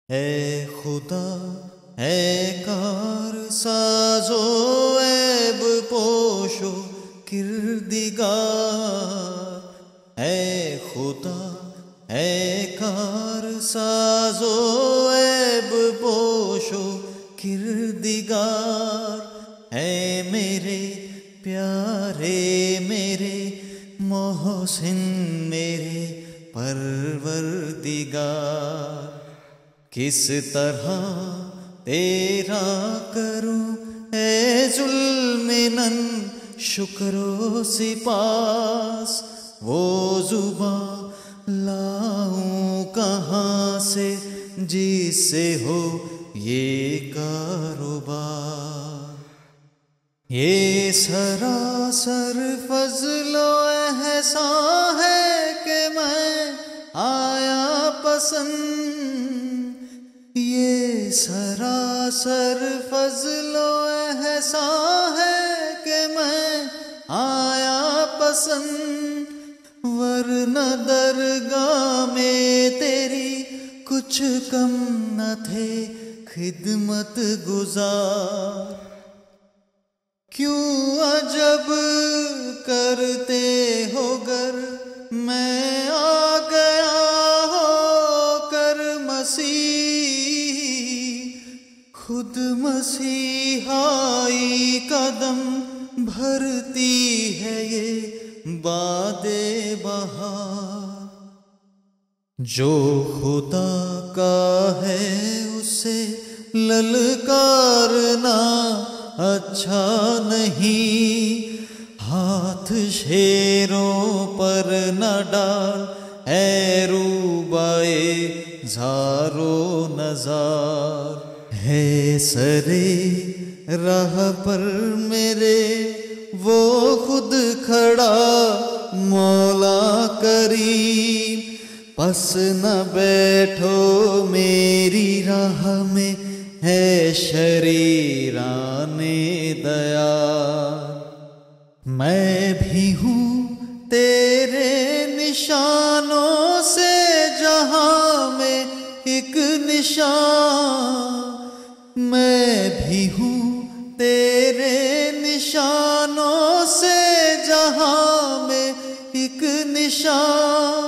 ऐ खुदा ऐ कार साजो ऐब पोशो किरदिगार। ऐ खुदा ऐ कार साजो ऐब पोशो किरदिगार। ऐ मेरे प्यारे मेरे मोहसिन मेरे परवरदिगार। किस तरह तेरा करूं ऐ जुल्मिनन शुक्रो सिपास। वो जुबां लाऊं कहाँ से जिससे हो ये कारोबार। ये सरासर फजलो एहसान है कि मैं आया पसंद। ये सरासर फजलो एहसान है कि मैं आया पसंद। वरना दरगाह में तेरी कुछ कम न थे खिदमत गुजार। क्यों अजब करते हो गर मैं आ गया होकर मसीह। खुद मसीहाई कदम भरती है ये बादे बहार। जो खुदा का है उसे ललकारना अच्छा नहीं। हाथ शेरों पर न डाल ऐ रूबाए ज़ारो नज़ार। है सरे राह पर मेरे वो खुद खड़ा मौला करीम। पस न बैठो मेरी राह में है शरीराने दया। मैं भी हूँ तेरे निशानों से जहाँ में एक निशान। मैं भी हूँ तेरे निशानों से जहाँ में एक निशान।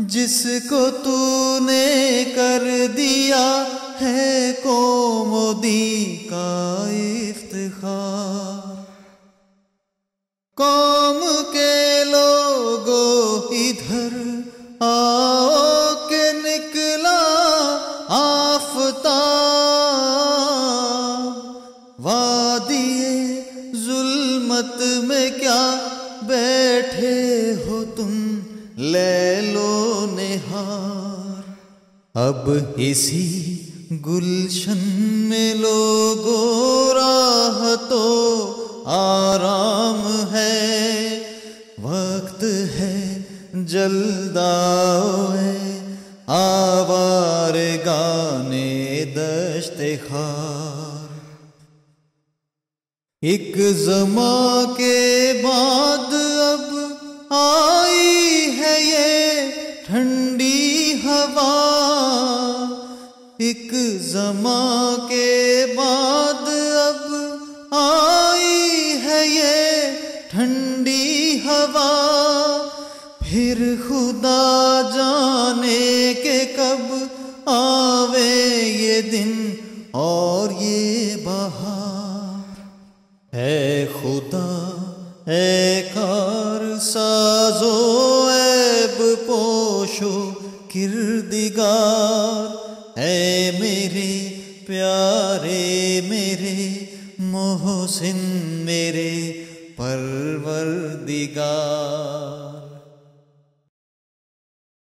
जिसको तूने कर दिया है कोमोदी का इफ्तिखार। कौम के लोगों इधर आओ के निकला आफताब। वादिए जुल्मत में क्या बैठे हो तुम ले लो निहार। अब इसी गुलशन में लोगों राह तो आराम है। वक्त है जल्दाए आवार गाने दश्ते खार। एक ज़मा के बाद अब आई है ये ठंडी हवा। एक ज़मा के बाद अब आई है ये ठंडी हवा। फिर खुदा जाने के कब आवे ये दिन और ये बहार। ऐ खुदा ऐ कार साजो ऐब पोशो किरदिगार। ऐ मेरे प्यारे मेरे मोहसिन मेरे परवरदिगार।